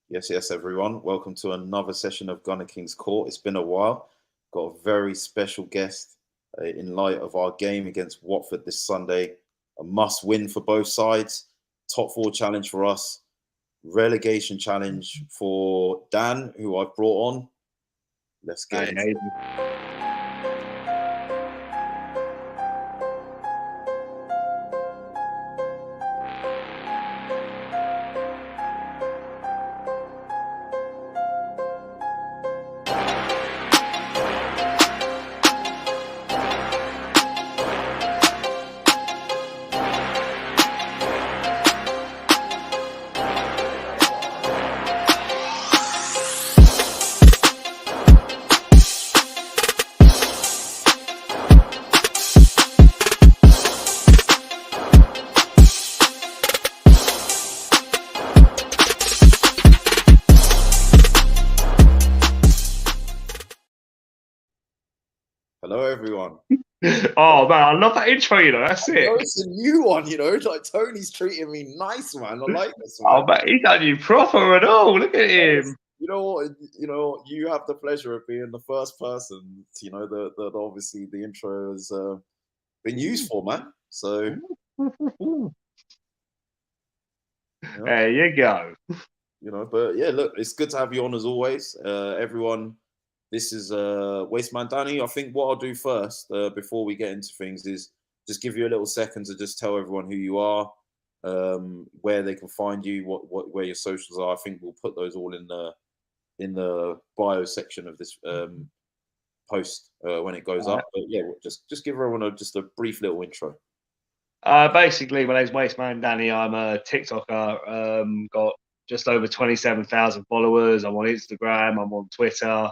Yes, everyone. Welcome to another session of GunnerKing's Court. It's been a while. Got a very special guest in light of our game against Watford this Sunday. A must-win for both sides. Top four challenge for us. Relegation challenge for Dan, who I've brought on. Let's get into it. Hello, everyone. Oh man, I love that intro. That's it. It's a new one. Like Tony's treating me nice, man. I like this, man. Oh man, he's done you proper and all. Look at him. You know what? You have the pleasure of being the first person. That obviously the intro has been used for, man. So there you go. But yeah, look, it's good to have you on as always, everyone. This is Wasteman Danny. I think what I'll do first, before we get into things, is just give you a little second to just tell everyone who you are, where they can find you, where your socials are. I think we'll put those all in the bio section of this post when it goes up. But yeah, just give everyone just a brief little intro. Basically, my name's Wasteman Danny. I'm a TikToker. Got just over 27,000 followers. I'm on Instagram. I'm on Twitter.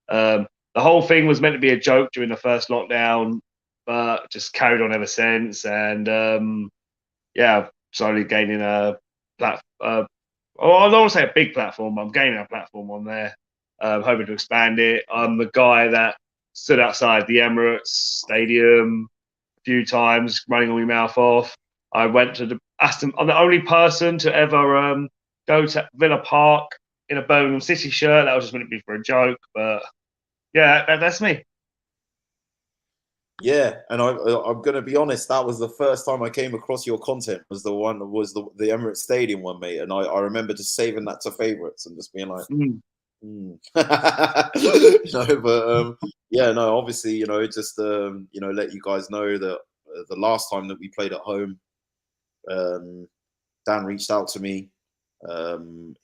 The whole thing was meant to be a joke during the first lockdown, but just carried on ever since. And yeah, slowly gaining a platform. I don't want to say a big platform, but I'm gaining a platform on there. Hoping to expand it. I'm the guy that stood outside the Emirates Stadium a few times, running all my mouth off. I went to the Aston. I'm the only person to ever go to Villa Park in a Birmingham City shirt. That was just meant to be for a joke, but yeah, that's me. Yeah, and I'm going to be honest. That was the first time I came across your content. Was the Emirates Stadium one, mate. And I remember just saving that to favorites and just being like, yeah, no. Obviously, just let you guys know that the last time that we played at home, Dan reached out to me.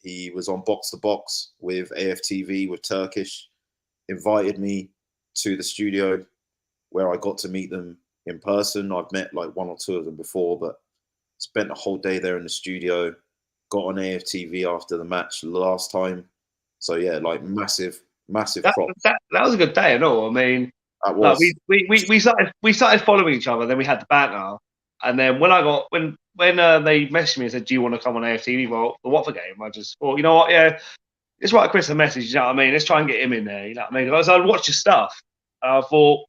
He was on Box to Box with AFTV with Turkish, invited me to the studio where I got to meet them in person. I've met like one or two of them before, but spent a whole day there in the studio. Got on AFTV after the match last time. So yeah, like massive props. That was a good day and all. I mean, like we started following each other. Then we had the banter, and then when they messaged me and said, "Do you want to come on AFTV for the Watford game?" I just thought, you know what, yeah, let's write Chris a message. You know what I mean? Let's try and get him in there. You know what I mean? Because I watched your stuff. I thought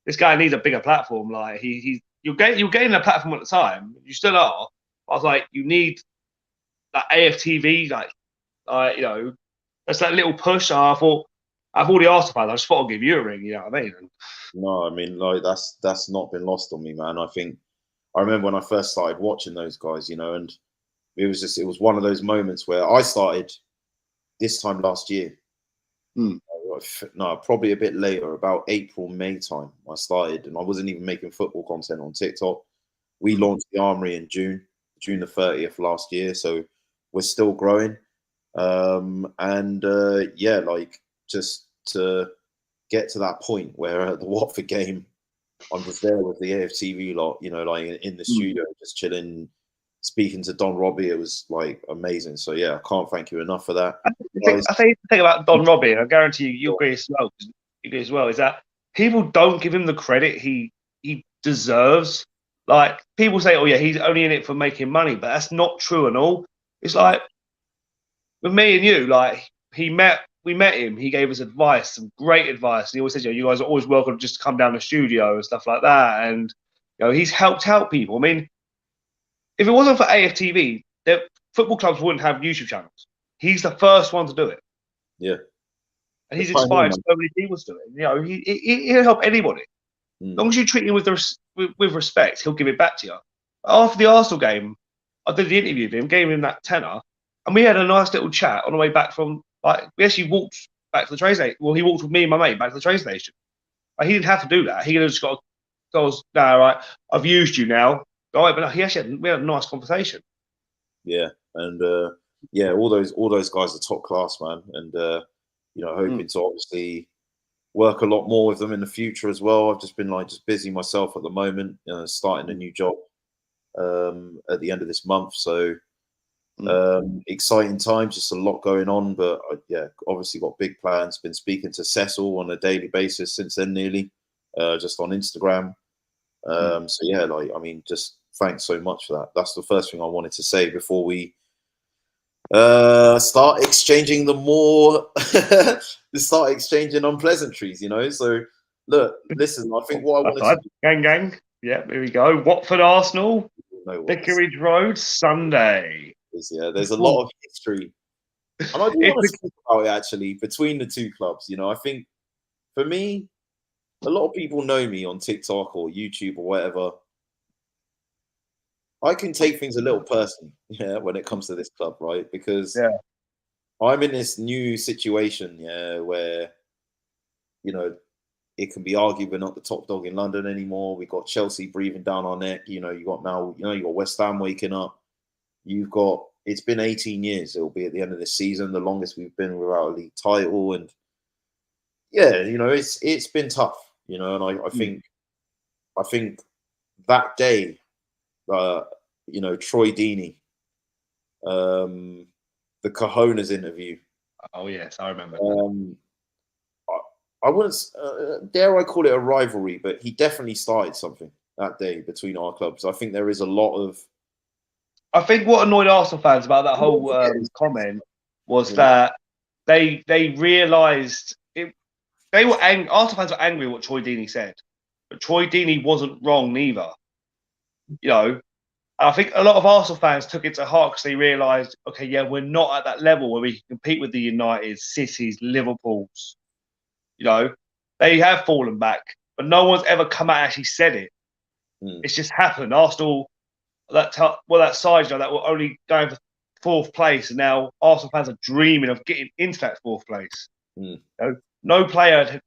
this guy needs a bigger platform. Like you're getting a platform at the time. You still are. I was like, you need that AFTV, that's that little push. I thought I've already asked about it. I just thought I'll give you a ring. You know what I mean? No, I mean, like that's not been lost on me, man. I think I remember when I first started watching those guys, and it was one of those moments where I started this time last year. No, probably a bit later, about April, May time. I started, and I wasn't even making football content on TikTok. We launched the Armoury in June the 30th last year, so we're still growing. Yeah, like just to get to that point where at the Watford game, I'm just there with the AFTV lot, like in the studio, just chilling, speaking to Don Robbie. It was like amazing. So yeah, I can't thank you enough for that. I think the thing about Don Robbie, and I guarantee you'll agree as well. You do as well. Is that people don't give him the credit he deserves. Like people say, oh yeah, he's only in it for making money, but that's not true at all. It's like with me and you, like we met him. He gave us advice, some great advice. And he always said, you guys are always welcome just to come down the studio and stuff like that. And he's helped out people. I mean, if it wasn't for AFTV, football clubs wouldn't have YouTube channels. he's the first one to do it. Yeah. And he's inspired so many people to do it. You know, he'll help anybody. As long as you treat him with respect, he'll give it back to you. After the Arsenal game, I did the interview with him, gave him that tenner, and we had a nice little chat on the way back from, like, we actually walked back to the train station. Well, he walked with me and my mate back to the train station. Like, he didn't have to do that. He could have just got, no, right, I've used you now. All right, but no, we had a nice conversation. Yeah, and yeah, all those guys are top class, man. And you know, hoping to obviously work a lot more with them in the future as well. I've just been just busy myself at the moment, starting a new job at the end of this month. So exciting times, just a lot going on. But yeah, obviously got big plans. Been speaking to Cecil on a daily basis since then, nearly, just on Instagram. So yeah, I mean, just thanks so much for that. That's the first thing I wanted to say before we start exchanging start exchanging unpleasantries, you know. So look, listen, I think what I wanted to gang. Yeah, here we go. Watford Arsenal, Vicarage Road, Sunday. Yeah, there's a lot of history. And I do want to speak about it actually between the two clubs. You know, I think for me, a lot of people know me on TikTok or YouTube or whatever. I can take things a little personally, yeah, when it comes to this club, right? Because I'm in this new situation, yeah, where, you know, it can be argued we're not the top dog in London anymore. We got Chelsea breathing down our neck. You know, you got West Ham waking up. It's been 18 years. It'll be at the end of the season, the longest we've been without a league title. And yeah, you know, it's been tough, you know, and I think that day, you know, Troy Deeney, the Cojones interview. Oh yes, I remember. I wouldn't dare I call it a rivalry, but he definitely started something that day between our clubs. I think there is a lot of. I think what annoyed Arsenal fans about that whole comment was that they realised it. They were angry. Arsenal fans were angry at what Troy Deeney said, but Troy Deeney wasn't wrong neither. You know, I think a lot of Arsenal fans took it to heart because they realised, okay, yeah, we're not at that level where we can compete with the United, Cities, Liverpools. You know, they have fallen back, but no one's ever come out and actually said it. It's just happened. Arsenal, that side, you know, that were only going for fourth place, and now Arsenal fans are dreaming of getting into that fourth place. You know, no player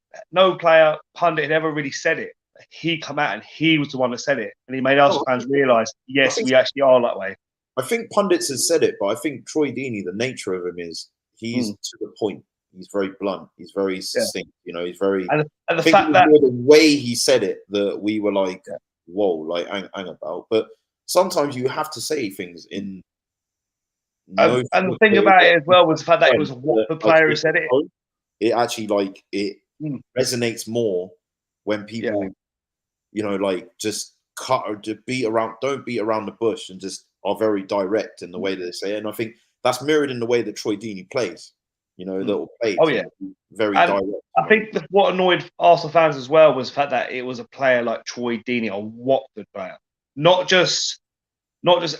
pundit had ever really said it. He come out and he was the one that said it, and he made Arsenal fans realise, yes, we actually are that way. I think pundits have said it, but I think Troy Deeney, the nature of him is he's to the point. He's very blunt. He's very succinct. You know, he's very. And the fact that the way he said it, that we were like, whoa, like hang about. But sometimes you have to say things in. And the thing about it as well was the fact that it was a Watford player who said it. It actually it resonates more when people, you know, like just cut or to don't beat around the bush and just are very direct in the way that they say it. And I think that's mirrored in the way that Troy Deeney plays. You know, that will play. Oh yeah, very direct. I think what annoyed Arsenal fans as well was the fact that it was a player like Troy Deeney, a Watford player, not just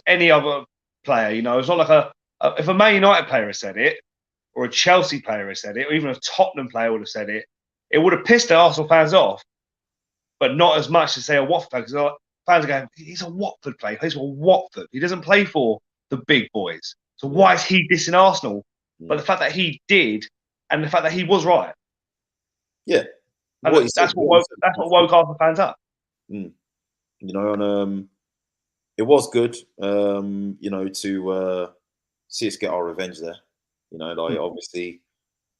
any other player. You know, it's not like if a Man United player had said it, or a Chelsea player had said it, or even a Tottenham player would have said it, it would have pissed the Arsenal fans off. But not as much as say a Watford player, because fans are going, he's a Watford player, he plays for Watford. He doesn't play for the big boys. So why is he dissing Arsenal? But the fact that he did, and the fact that he was right, and that's what woke Arsenal fans up. You know, and it was good, you know, to see us get our revenge there. You know, like obviously,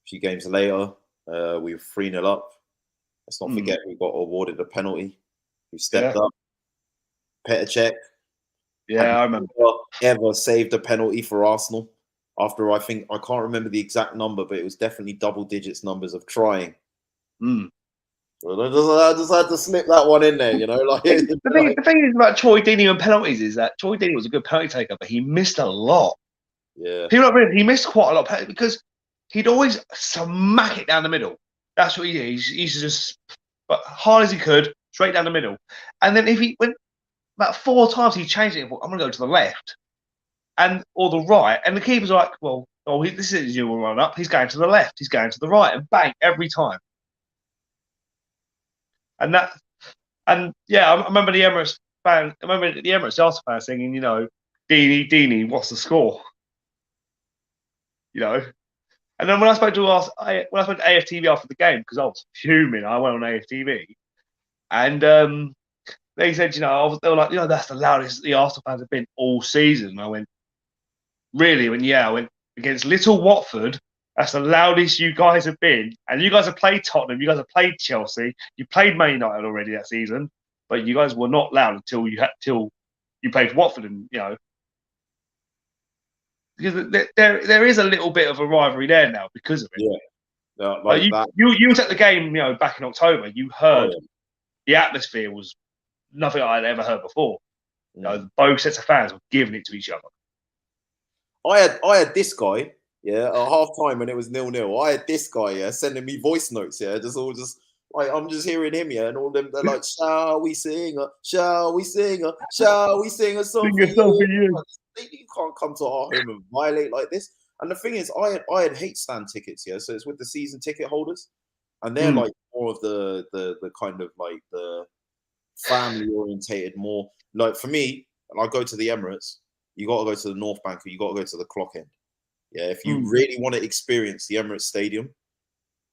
a few games later, we were 3-0 up. Let's not forget we got awarded a penalty. We stepped up. Petr Cech. Yeah, I remember. Ever saved a penalty for Arsenal? After I can't remember the exact number, but it was definitely double digits numbers of trying. Well, I just had to slip that one in there, you know. Like the thing is about Troy Deeney and penalties is that Troy Deeney was a good penalty taker, but he missed a lot. Yeah, people don't realize he missed quite a lot of because he'd always smack it down the middle. That's what he did. He used to just, but hard as he could, straight down the middle. And then if he went about 4 times, he changed it. I'm going to go to the left. Or the right, and the keeper's like, well, oh, this is you will run up. He's going to the left. He's going to the right, and bang every time. And yeah, I remember the Emirates fan. I remember the Emirates Arsenal fan singing, you know, Deanie, what's the score? You know. And then when I spoke to AFTV after the game, because I was fuming, I went on AFTV, and they said, you know, they were like, you know, that's the loudest the Arsenal fans have been all season. And I went, really? I went, yeah. I went, against little Watford, that's the loudest you guys have been. And you guys have played Tottenham, you guys have played Chelsea, you played Man United already that season, but you guys were not loud until you played Watford, and you know, because there is a little bit of a rivalry there now because of it. Yeah, like you was at the game, you know, back in October. You heard the atmosphere was nothing I'd ever heard before. You know, both sets of fans were giving it to each other. I had this guy, yeah, at half time when it was 0-0. I had this guy, yeah, sending me voice notes, yeah, just like I'm just hearing him, yeah, and all them they're like, shall we sing a song for you? You can't come to our home and violate like this. And the thing is, I had hate stand tickets, yeah, so it's with the season ticket holders, and they're like more of the kind of like the family orientated, more like for me. And I go to the Emirates. You got to go to the North Bank, or you got to go to the clock end. Yeah, if you really want to experience the Emirates Stadium,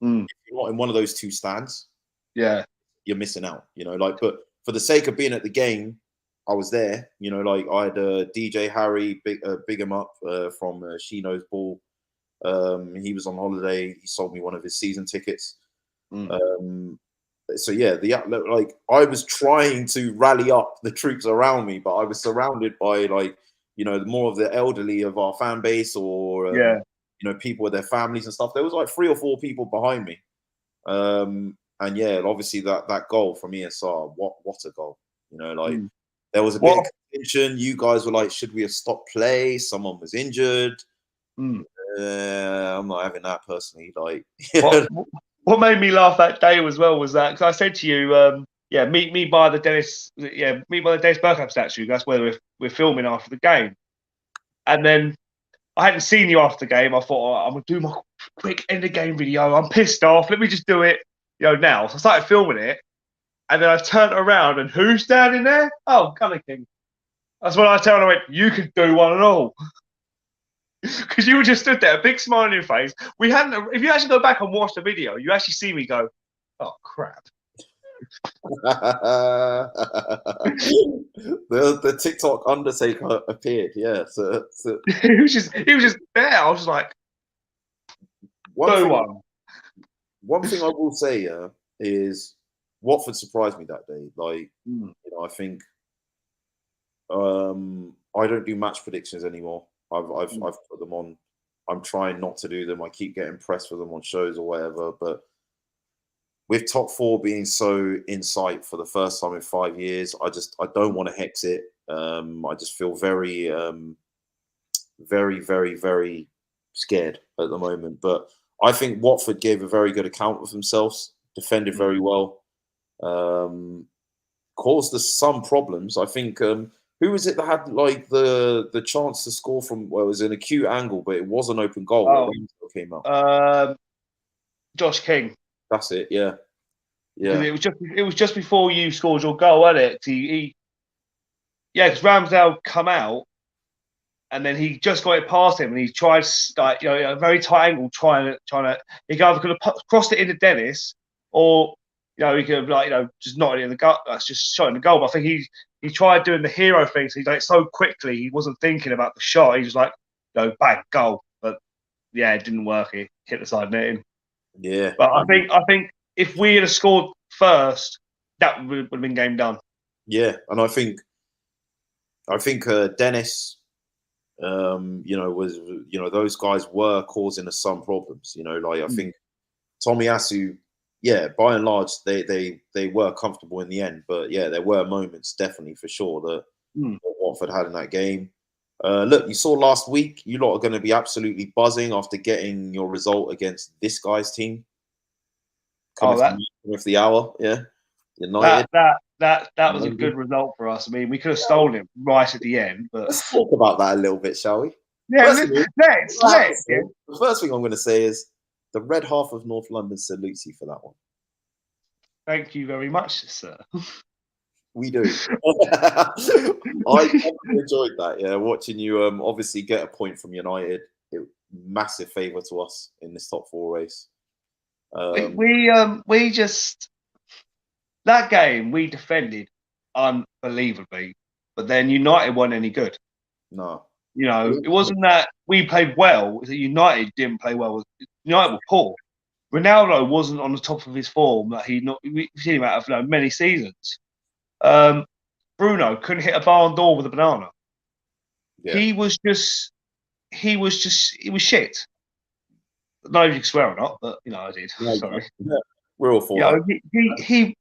if you're not in one of those two stands, yeah, you're missing out. You know, like, but for the sake of being at the game, I was there. You know, like I had DJ Harry, big him up from She Knows Ball. He was on holiday. He sold me one of his season tickets. So yeah, like I was trying to rally up the troops around me, but I was surrounded by like, you know, more of the elderly of our fan base, or you know, people with their families and stuff. There was like 3 or 4 people behind me, and yeah, obviously that goal from ESR, what a goal! You know, like there was a bit of contention. You guys were like, should we have stopped play? Someone was injured. I'm not having that personally. Like, what made me laugh that day as well was that, because I said to you, yeah, meet me by the Dennis Bergkamp statue. That's where we're filming after the game. And then I hadn't seen you after the game. I thought, I'm gonna do my quick end of game video. I'm pissed off. Let me just do it, you know, now. So I started filming it, and then I turned around, and who's standing there? Oh, GunnerKing. That's when I turned and I went, you could do one and all. Because you were just stood there, a big smile on your face. We hadn't. If you actually go back and watch the video, you actually see me go, "Oh crap!" the TikTok Undertaker appeared. Yeah, so he was just there. I was just like, one thing I will say, is Watford surprised me that day. Like, you know, I think I don't do match predictions anymore. I've put them on. I'm trying not to do them. I keep getting pressed for them on shows or whatever. But with top 4 being so in sight for the first time in 5 years, I don't want to hex it. I just feel very, very, very, very scared at the moment. But I think Watford gave a very good account of themselves, defended very well, caused us some problems. I think. Who was it that had like the chance to score from? Well, it was an acute angle, but it was an open goal. Oh, came up. Josh King. That's it. Yeah, yeah. It was just before you scored your goal, wasn't it? Because Ramsdale come out, and then he just got it past him, and he tried like, you know, a very tight angle, trying to. He either could have crossed it into Dennis, or you know, he could have, like, you know, just not in the goal. That's just shot in the goal. But I think he tried doing the hero thing. So he done it so quickly, he wasn't thinking about the shot. He was like, you know, bang, goal. But yeah, it didn't work. He hit the side netting. Yeah. But I think if we had scored first, that would have been game done. Yeah, and I think Dennis, you know, was, you know, those guys were causing us some problems. You know, like I think Tomiyasu, yeah, by and large, they were comfortable in the end. But yeah, there were moments, definitely, for sure, that Watford had in that game. Look, you saw last week, you lot are going to be absolutely buzzing after getting your result against this guy's team. With the hour, yeah. United. That was a good result for us. I mean, we could have stolen it right at the end. But let's talk about that a little bit, shall we? Yeah, First of all, let's. Yeah. the first thing I'm going to say is the red half of North London salutes you for that one. Thank you very much, sir. We do. I enjoyed that. Yeah, watching you obviously get a point from United. Massive favour to us in this top 4 race. We just that game we defended unbelievably, but then United weren't any good. No, You know, it wasn't that we played well; it was that United didn't play well. United were poor. Ronaldo wasn't on the top of his form that we've seen him out of many seasons. Bruno couldn't hit a barn door with a banana. yeah. He was shit. I don't know if you can swear or not, but I did. Yeah, Sorry. yeah. We're all for that.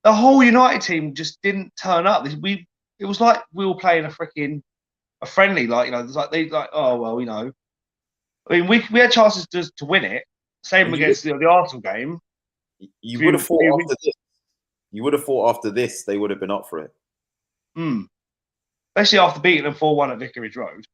The whole United team just didn't turn up. It was like we were playing a friendly, it's like oh well, I mean we had chances to win it. Same against the Arsenal game. You would have thought after this. You would have thought after this they would have been up for it. Especially after beating them 4-1 at Vicarage Road.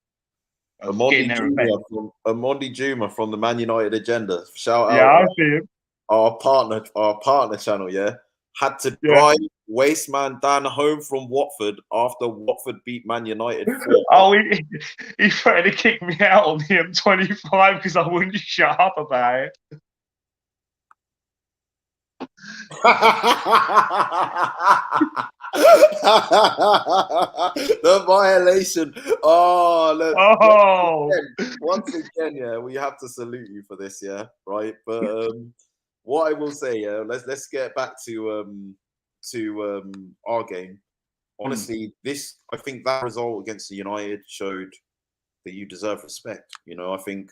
Amondi Juma from the Man United Agenda. Shout out. Yeah, I see him. Our partner channel, yeah, had to drive Wasteman Dan home from Watford after Watford beat Man United. He threatened to kick me out on the M25 because I wouldn't shut up about it. The violation. Once again, yeah, we have to salute you for this, yeah, right. But what I will say, yeah, let's get back to our game. Honestly, I think that result against the United showed that you deserve respect. I think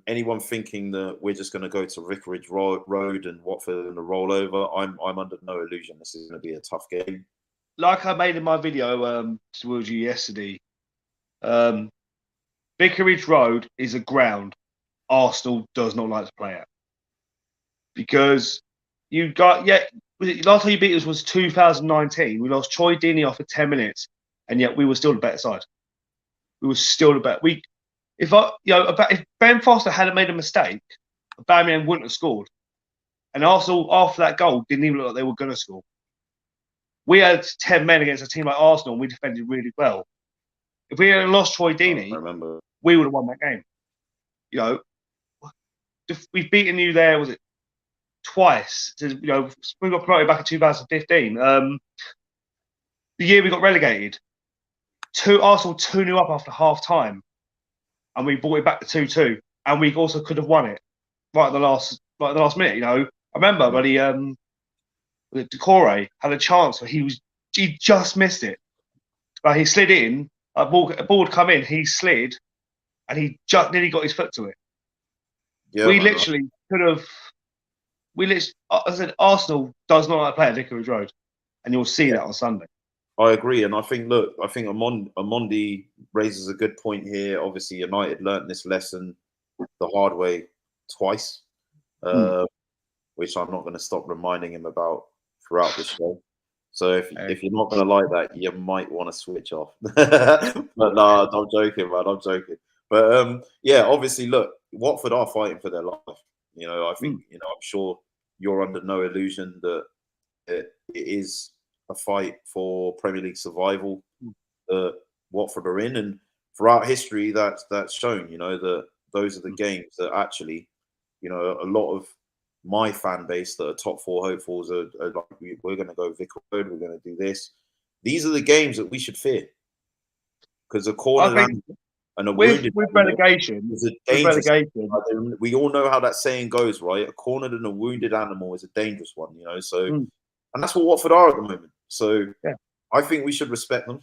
anyone thinking that we're just going to go to Vicarage Road and Watford and roll over, I'm under no illusion. This is going to be a tough game. Like I made in my video towards you yesterday, Vicarage Road is a ground Arsenal does not like to play at. Because last time you beat us was 2019. We lost Troy Deeney off for 10 minutes, and yet we were still the better side. We were still the better. If Ben Foster hadn't made a mistake, Aubameyang wouldn't have scored. And Arsenal, after that goal, didn't even look like they were going to score. We had 10 men against a team like Arsenal, and we defended really well. If we had lost Troy Deeney, we would have won that game. We've beaten you there, was it twice? We got promoted back in 2015. The year we got relegated, Arsenal 2-0 up after half time. And we brought it back to 2-2, and we also could have won it right at the last minute. I remember, but Decore had a chance where he just missed it. He slid in, a ball would come in, he slid, and he just nearly got his foot to it. Yeah, we literally could have. I said Arsenal does not like to play at Vicarage Road, and you'll see that on Sunday. I agree, and I think Amondi raises a good point here. Obviously, United learnt this lesson the hard way twice, which I'm not going to stop reminding him about throughout the show. So if you're not going to like that, you might want to switch off. But no, I'm joking, man. I'm joking. But obviously, look, Watford are fighting for their life. I think I'm sure you're under no illusion that it is a fight for Premier League survival that Watford are in, and throughout history that's shown, that those are the games that actually, a lot of my fan base that are top 4 hopefuls are like, we're going to go Vicarage Road, we're going to do this. These are the games that we should fear, because a corner and a wounded with relegation is a dangerous. We all know how that saying goes, right? A cornered and a wounded animal is a dangerous one, So, and that's what Watford are at the moment. So, I think we should respect them.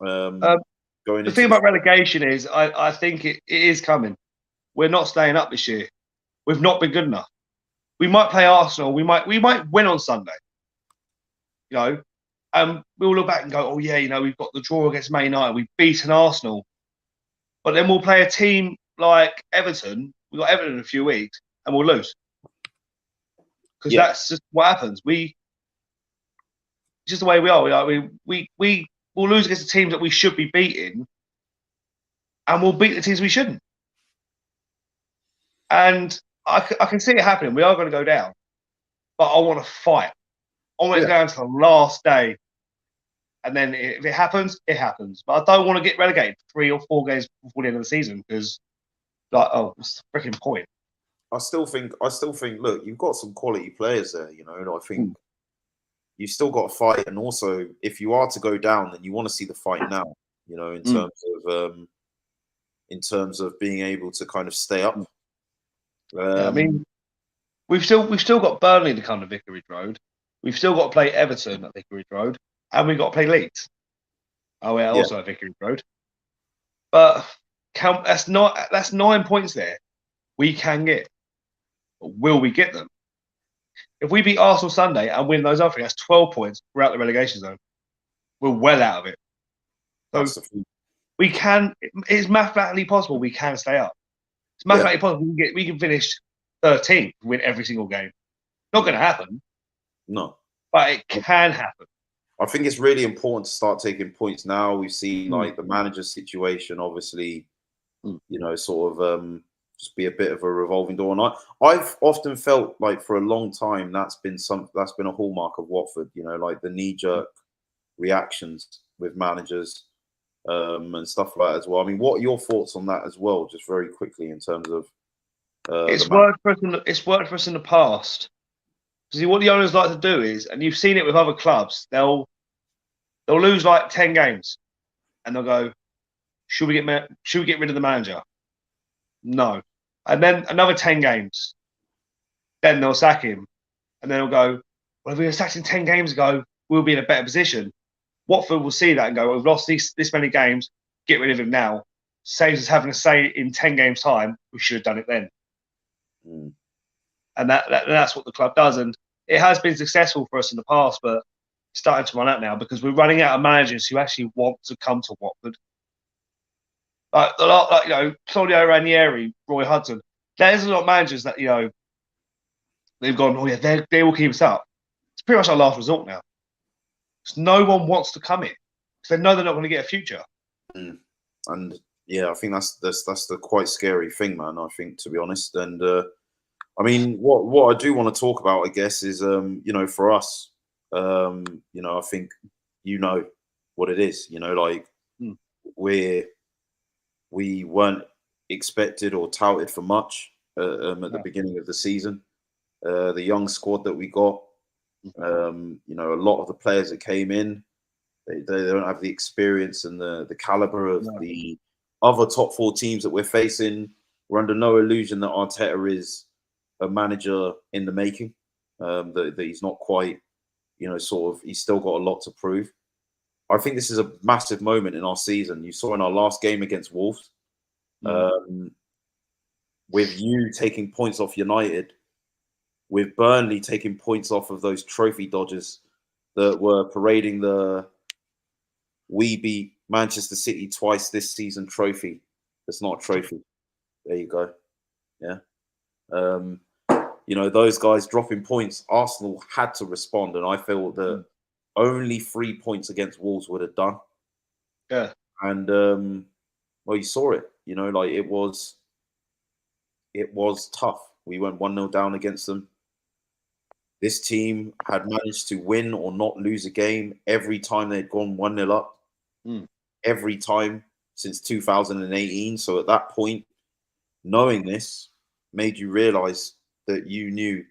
The thing about relegation is, I think it is coming. We're not staying up this year. We've not been good enough. We might play Arsenal. We might win on Sunday. We'll look back and go, oh yeah, we've got the draw against Man United. We've beaten Arsenal, but then we'll play a team like Everton. We've got Everton in a few weeks, and we'll lose because that's just what happens. It's just the way we are. We will lose against the teams that we should be beating, and we'll beat the teams we shouldn't. And I can see it happening. We are going to go down, but I want to fight. I want it to go down to the last day. And then if it happens, it happens. But I don't want to get relegated 3 or 4 games before the end of the season because, what's the freaking point? I still think. Look, you've got some quality players there. And I think you've still got to fight. And also, if you are to go down, then you want to see the fight now. In terms of being able to kind of stay up. I mean, we've still got Burnley to come to Vicarage Road. We've still got to play Everton at Vicarage Road, and we've got to play Leeds. Also at Vicarage Road. But that's 9 points there. We can get. But will we get them? If we beat Arsenal Sunday and win those other things, that's 12 points. We're out the relegation zone. We're well out of it. So we can. It's mathematically possible. We can stay up. It's mathematically possible. We can finish 13th, win every single game. Not going to happen. No, but it can happen. I think it's really important to start taking points now. We've seen like the manager's situation, obviously, sort of just be a bit of a revolving door. And I've often felt like for a long time that's been a hallmark of Watford. Like the knee-jerk reactions with managers and stuff like that as well. I mean, what are your thoughts on that as well? Just very quickly in terms of it's worked for us in the past. See, what the owners like to do is, and you've seen it with other clubs, they'll lose like 10 games, and they'll go, "Should we get rid of the manager?" No, and then another 10 games, then they'll sack him, and then they'll go, "Well, if we were sacked in 10 games ago, we'll be in a better position." Watford will see that and go, "Well, we've lost this many games. Get rid of him now. Saves us having to say in 10 games' time we should have done it then." And that's what the club does, and it has been successful for us in the past, but it's starting to run out now because we're running out of managers who actually want to come to Watford. Claudio Ranieri, Roy Hudson. There's a lot of managers that they've gone, "Oh yeah, they will keep us up." It's pretty much our last resort now. Because no one wants to come in because they know they're not going to get a future. And yeah, I think that's the quite scary thing, man. I think, to be honest, and. I mean, what I do want to talk about, I guess, is for us, I think what it is. We weren't expected or touted for much at the beginning of the season. The young squad that we got, a lot of the players that came in, they don't have the experience and the caliber of the other top 4 teams that we're facing. We're under no illusion that Arteta is a manager in the making, that he's not quite, he's still got a lot to prove. I think this is a massive moment in our season. You saw in our last game against Wolves, with you taking points off United, with Burnley taking points off of those trophy dodgers that were parading the "we beat Manchester City twice this season" trophy. It's not a trophy. There you go. Yeah. Those guys dropping points, Arsenal had to respond, and I feel that only 3 points against Wolves would have done. Yeah. And you saw it. It was tough. We went 1-0 down against them. This team had managed to win or not lose a game every time they'd gone 1-0 up. Every time since 2018. So at that point, knowing this made you realise that you knew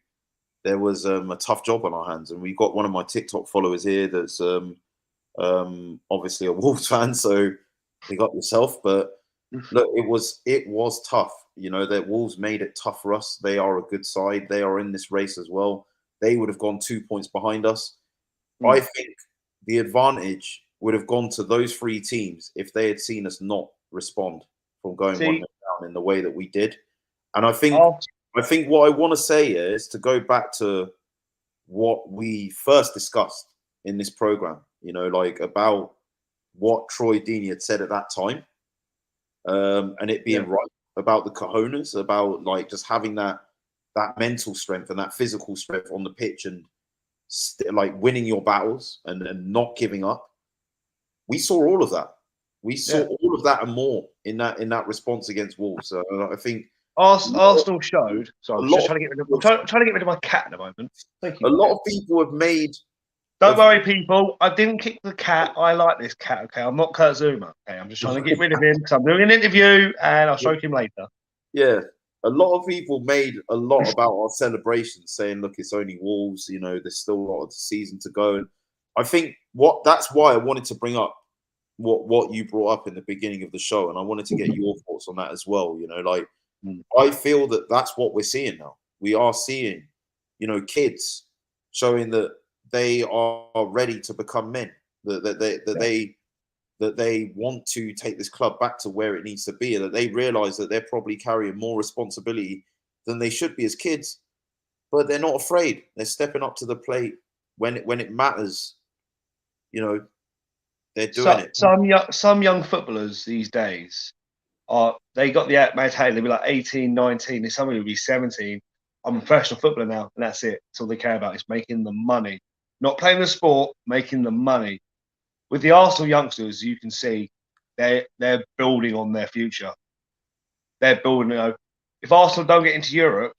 there was a tough job on our hands. And we got one of my TikTok followers here that's obviously a Wolves fan, so big up yourself. But look, it was tough. That Wolves made it tough for us. They are a good side. They are in this race as well. They would have gone 2 points behind us. I think the advantage would have gone to those 3 teams if they had seen us not respond from going 1-0 down in the way that we did. And I think what I want to say is to go back to what we first discussed in this program, about what Troy Deeney had said at that time, and it being right about the cojones, about just having that mental strength and that physical strength on the pitch and winning your battles and not giving up. We saw all of that. We saw all of that and more in that response against Wolves. I think Arsenal showed. So a I'm lot just trying to get rid of. I'm trying to get rid of my cat at the moment. Thank you. a lot of people have made. Don't worry, people. I didn't kick the cat. I like this cat. Okay, I'm not Kurt Zuma. Okay, I'm just trying to get rid of him because I'm doing an interview and I'll stroke him later. Yeah, a lot of people made a lot about our celebrations, saying, "Look, it's only Wolves. You know, there's still a lot of the season to go." And I think that's why I wanted to bring up what you brought up in the beginning of the show, and I wanted to get your thoughts on that as well. You know, like I feel that that's what we're seeing now. We are seeing, you know, kids showing that they are ready to become men. That they want to take this club back to where it needs to be, and that they realize that they're probably carrying more responsibility than they should be as kids, but they're not afraid. They're stepping up to the plate when it matters. You know, they're doing it. Some young footballers these days they got the mentality. They'll be like 18, 19. There's somebody who'll be 17. I'm a professional footballer now, and that's it. That's all they care about is making the money, not playing the sport, making the money. With the Arsenal youngsters, you can see they're building on their future. They're building. You know, if Arsenal don't get into Europe,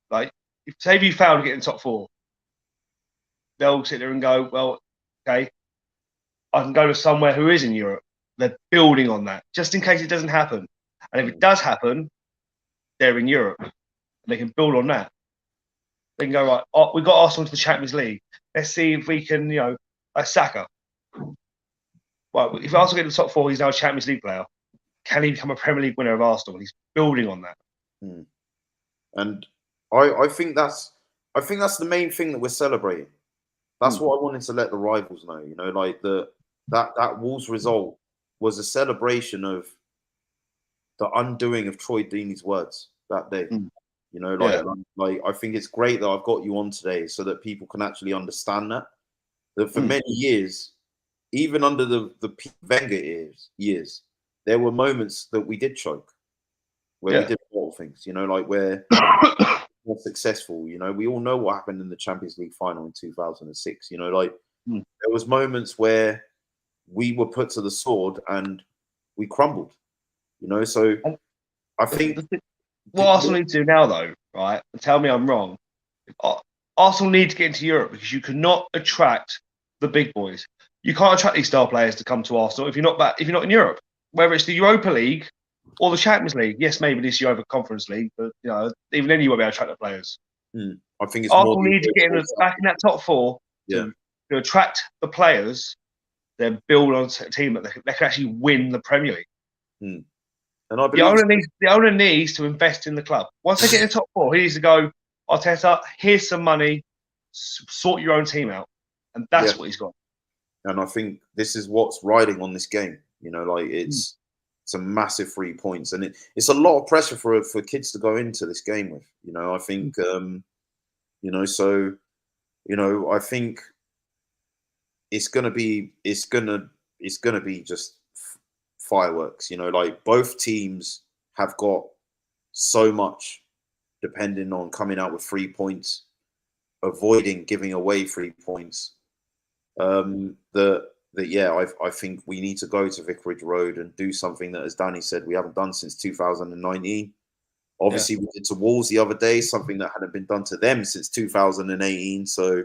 like if you fail to get in top 4, they'll sit there and go, well, okay, I can go to somewhere who is in Europe. They're building on that just in case it doesn't happen. And if it does happen, they're in Europe. And they can build on that. They can go, right, we got Arsenal to the Champions League. Let's see if we can, you know, like Saka. Well, if Arsenal get to the top 4, he's now a Champions League player. Can he become a Premier League winner of Arsenal? He's building on that. And I think that's the main thing that we're celebrating. That's what I wanted to let the rivals know. You know, like that Wolves result was a celebration of the undoing of Troy Deeney's words that day. You know, like I think it's great that I've got you on today so that people can actually understand that for many years, even under the Wenger years, there were moments that we did choke, where we did a lot of things. You know, like where more successful. You know, we all know what happened in the Champions League final in 2006. You know, like there was moments where we were put to the sword and we crumbled. You know, so I think what Arsenal need to do now, though, right? And tell me I'm wrong. Arsenal need to get into Europe because you cannot attract the big boys. You can't attract these star players to come to Arsenal if you're not in Europe. Whether it's the Europa League or the Champions League. Yes, maybe this Europa Conference League, but you know, even then you won't be able to attract the players. I think it's Arsenal need to get back in that top 4 to attract the players. Then build on a team that they can actually win the Premier League. And I believe the owner needs to invest in the club. Once they get in the top 4, he needs to go, Arteta, here's some money, sort your own team out. And that's what he's got. And I think this is what's riding on this game. You know, like it's a massive 3 points. And it's a lot of pressure for kids to go into this game with. You know, I think, you know, so, you know, I think it's gonna be just fireworks. You know, like both teams have got so much depending on coming out with 3 points, avoiding giving away 3 points. I think we need to go to Vicarage Road and do something that, as Danny said, we haven't done since 2019. Obviously, we did to Wolves the other day, something that hadn't been done to them since 2018. So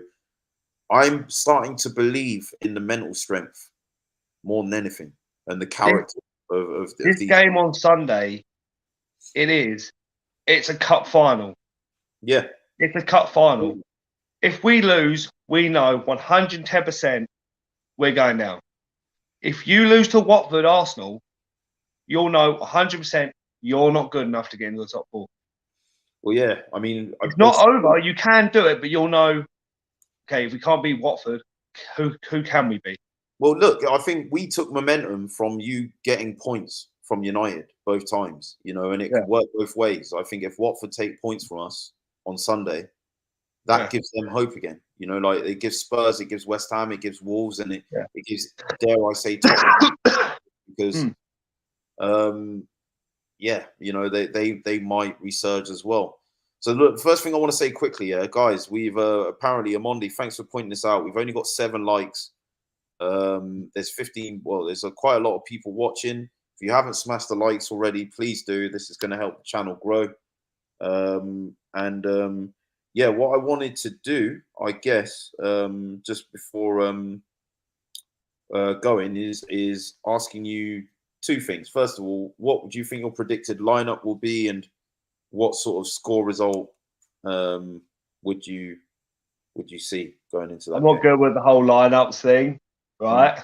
I'm starting to believe in the mental strength more than anything, and the character of this game on Sunday. It's a cup final. Yeah, it's a cup final. If we lose, we know 110% we're going down. If you lose to Watford, Arsenal, you'll know 100% you're not good enough to get into the top 4. Well, yeah, I mean, it's not over. You can do it, but you'll know. Okay, if we can't beat Watford, who can we beat? Well, look, I think we took momentum from you getting points from United both times, you know, and it could work both ways. I think if Watford take points from us on Sunday, that gives them hope again. You know, like it gives Spurs, it gives West Ham, it gives Wolves, and it gives, dare I say, Tottenham. Because, you know, they might resurge as well. So look, the first thing I want to say quickly, guys, we've apparently, Amondi, thanks for pointing this out. We've only got 7 likes. There's 15. Well, there's quite a lot of people watching. If you haven't smashed the likes already, please do. This is going to help the channel grow. Yeah, what I wanted to do, I guess, just before going is asking you two things. First of all, what would you think your predicted lineup will be, and what sort of score result would you see going into that I'm not game? good with the whole lineups thing, right?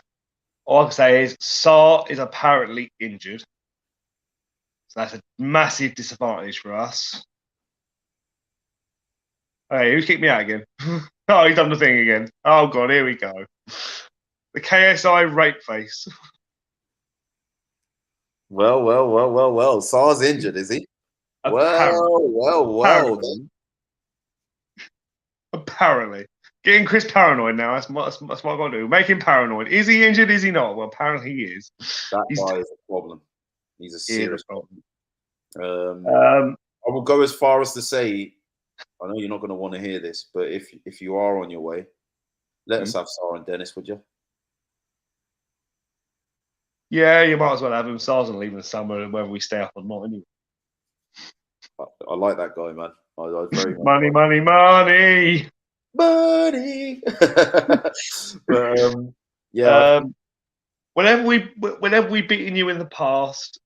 All I can say is Sarr is apparently injured. So that's a massive disadvantage for us. Hey, who's kicked me out again? Oh, he's done the thing again. Oh, God, here we go. The KSI rape face. Well. Sar's injured, is he? Apparently. Well. Then. Apparently. Getting Chris paranoid now. That's what I've got to do. Make him paranoid. Is he injured? Is he not? Well, apparently he is. That guy is a problem. He's a serious problem. I will go as far as to say, I know you're not going to want to hear this, but if you are on your way, let us have Sarr and Dennis, would you? Yeah, you might as well have him. Sar's and leaving the summer, whether we stay up or not, anyway. I like that guy, man. I very much money. But, yeah. Whenever we've beaten you in the past,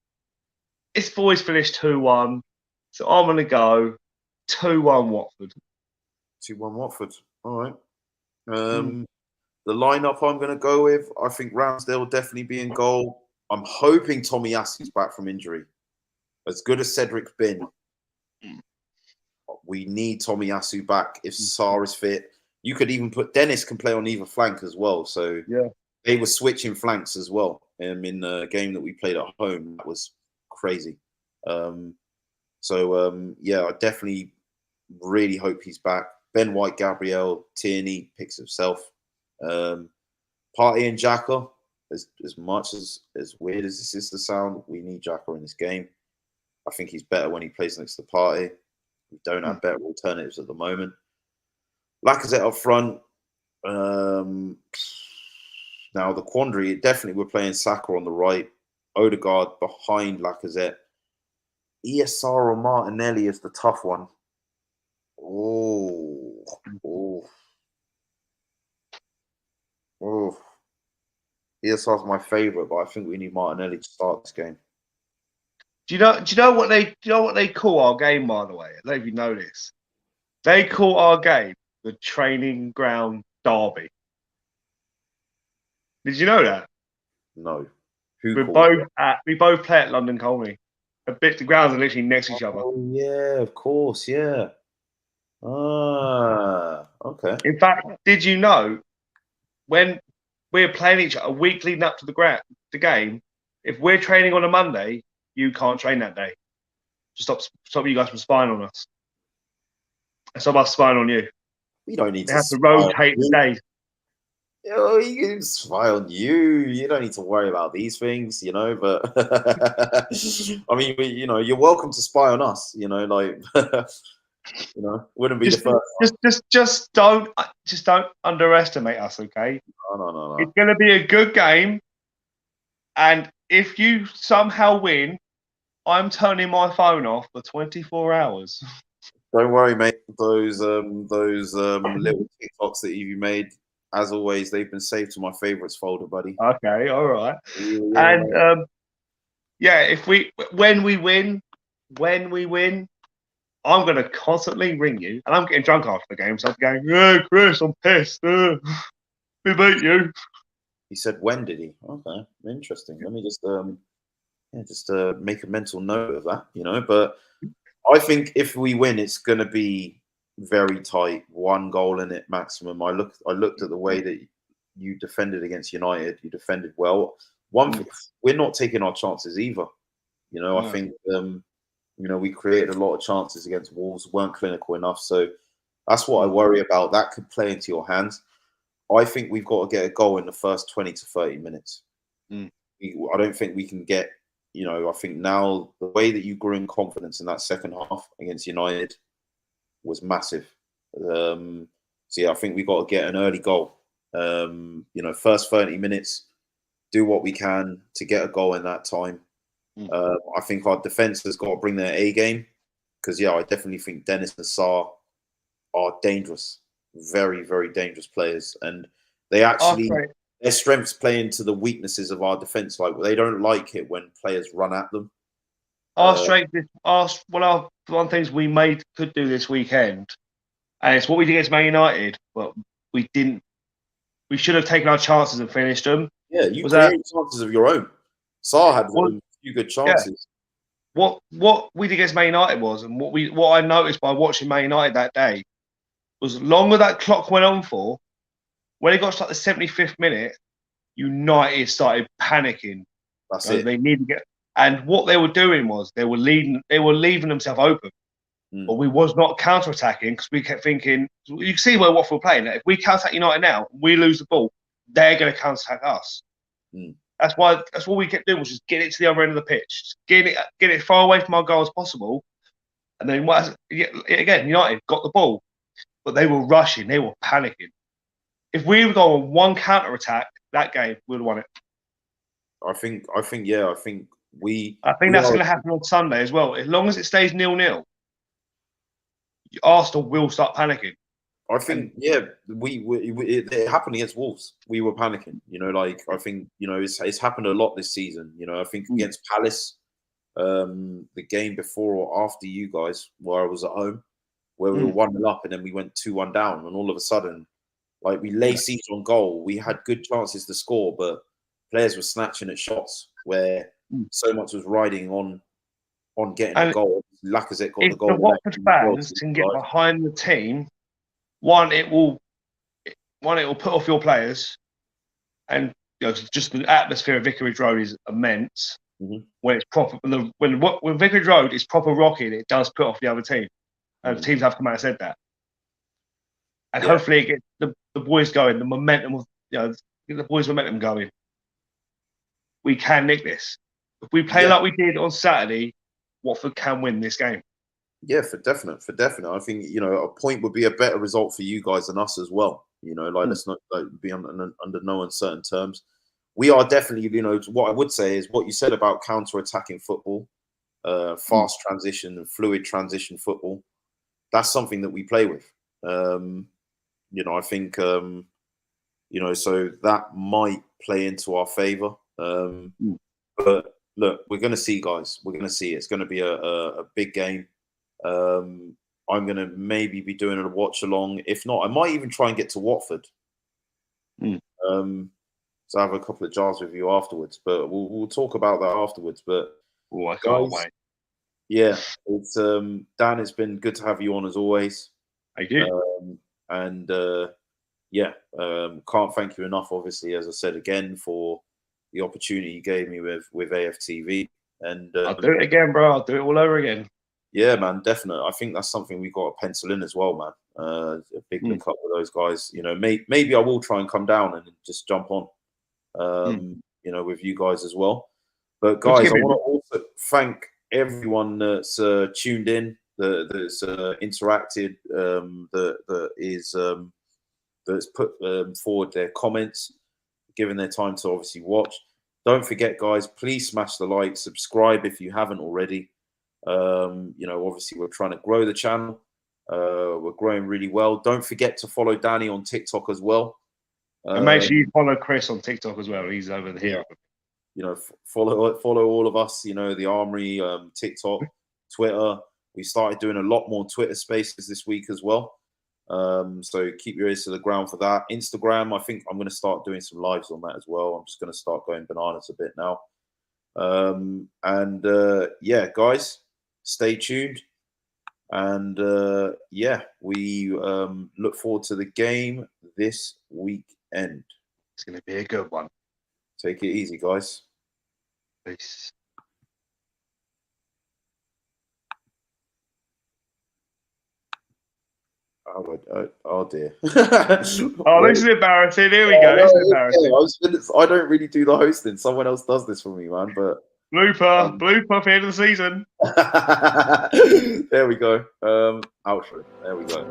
it's always finished 2-1. So I'm going to go 2-1 Watford. 2-1 Watford. All right. The lineup I'm going to go with, I think Ramsdale will definitely be in goal. I'm hoping Tomiyasu's back from injury. As good as Cedric's been, we need Tomiyasu back if Sarr is fit. You could even put Dennis can play on either flank as well. So yeah, they were switching flanks as well. In the game that we played at home, that was crazy. Yeah, I definitely really hope he's back. Ben White, Gabriel, Tierney picks himself. Partey and Xhaka, as much as weird as this is to sound, we need Xhaka in this game. I think he's better when he plays next to Partey. We don't have better alternatives at the moment. Lacazette up front. Now the quandary, definitely we're playing Saka on the right, Odegaard behind Lacazette. ESR or Martinelli is the tough one. ESR's my favourite, but I think we need Martinelli to start this game. Do you know what they call our game, by the way? I don't know if you know this. They call our game the training ground derby. Did you know that? No. We both play at London Colney. The grounds are literally next to each other. Oh yeah, of course, yeah. Okay. In fact, did you know when we're playing each other a week leading up to the game, if we're training on a Monday, you can't train that day. Just stop you guys from spying on us. And stop us spying on you. We don't need to have to rotate the days. You can spy on you. You don't need to worry about these things, you know. But I mean, you're welcome to spy on us. Like wouldn't be the first. Just don't underestimate us, okay? No. It's going to be a good game, and if you somehow win, I'm turning my phone off for 24 hours. Don't worry, mate. Those little TikToks that you made, as always, they've been saved to my favorites folder, buddy. Okay, all right. Yeah, and when we win, I'm gonna constantly ring you, and I'm getting drunk after the game, so I'm going, "Yeah, Chris, I'm pissed. We beat you." He said, "When did he?" Okay, interesting. Let me just make a mental note of that, But I think if we win, it's going to be very tight. 1 goal in it maximum. I looked at the way that you defended against United. You defended well. We're not taking our chances either. I think we created a lot of chances against Wolves. Weren't clinical enough. So that's what I worry about. That could play into your hands. I think we've got to get a goal in the first 20 to 30 minutes. I don't think we can get. I think now the way that you grew in confidence in that second half against United was massive. So yeah, I think we got to get an early goal. You know, first 30 minutes, do what we can to get a goal in that time. I think our defence has got to bring their A game because, yeah, I definitely think Dennis and Sarr are dangerous, very, very dangerous players, and they actually their strengths play into the weaknesses of our defence. Like they don't like it when players run at them. One of the things we could do this weekend, and it's what we did against Man United, but we didn't. We should have taken our chances and finished them. Yeah, you created chances of your own. Sarr had a few good chances. Yeah. What we did against Man United was, and what I noticed by watching Man United that day was, longer that clock went on for, when it got to like the 75th minute, United started panicking. That's it. They needed to get, and what they were doing was they were leaving themselves open. But we was not counter-attacking because we kept thinking, you can see where Watford were playing. If we counter-attack United now, we lose the ball, they're going to counter-attack us. That's what we kept doing, was just get it to the other end of the pitch, just get it far away from our goal as possible. And then again, United got the ball, but they were rushing, they were panicking. If we would go on one counter-attack that game, we'd have won it. I think that's going to happen on Sunday as well. As long as it stays 0-0, Arsenal will start panicking. I think, it happened against Wolves. We were panicking. You know, like I think, you know, it's happened a lot this season. You know, I think against Palace, the game before or after you guys, where I was at home, where we were 1-0 up and then we went 2-1 down, and all of a sudden, like we lay siege on goal. We had good chances to score, but players were snatching at shots where so much was riding on getting a goal. Lacazette got the goal. If the Watford fans can get behind the team, one, it will put off your players, and you know, just the atmosphere of Vicarage Road is immense. When it's proper, when Vicarage Road is proper rocking, it does put off the other team, and teams have come out and said that. And hopefully, it gets the boys going, the momentum of the boys' momentum going. We can nick this if we play like we did on Saturday. Watford can win this game. Yeah, for definite. I think, you know, a point would be a better result for you guys than us as well. You know, like let's not be under no uncertain terms. We are definitely, you know, what I would say is what you said about counter-attacking football, fast transition and fluid transition football. That's something that we play with. You know, I think, you know, so that might play into our favour. But look, we're going to see, guys. We're going to see. It's going to be a big game. I'm going to maybe be doing a watch along. If not, I might even try and get to Watford. So I have a couple of jars with you afterwards. But we'll talk about that afterwards. But I can't wait. Yeah, it's Dan. It's been good to have you on as always. I do. Can't thank you enough. Obviously, as I said again, for the opportunity you gave me with AFTV, and I'll do it again, bro. I'll do it all over again. Yeah, man, definitely. I think that's something we've got to pencil in as well, man. A big link up with those guys. You know, maybe I will try and come down and just jump on, you know, with you guys as well. But guys, I want to also thank everyone that's tuned in, that's interacted, that's put forward their comments, given their time to obviously watch. Don't forget, guys, please smash the like, subscribe if you haven't already. You know, obviously we're trying to grow the channel. We're growing really well. Don't forget to follow Danny on TikTok as well. And make sure you follow Chris on TikTok as well. He's over here. You know, follow all of us. You know, the Armoury, TikTok, Twitter. We started doing a lot more Twitter Spaces this week as well. So keep your ears to the ground for that. Instagram, I think I'm going to start doing some lives on that as well. I'm just going to start going bananas a bit now. Yeah, guys, stay tuned. And we look forward to the game this weekend. It's going to be a good one. Take it easy, guys. Peace. Oh dear. This is embarrassing. Here we go. This is embarrassing. I don't really do the hosting. Someone else does this for me, man. But blooper for the end of the season. There we go. Outro. There we go.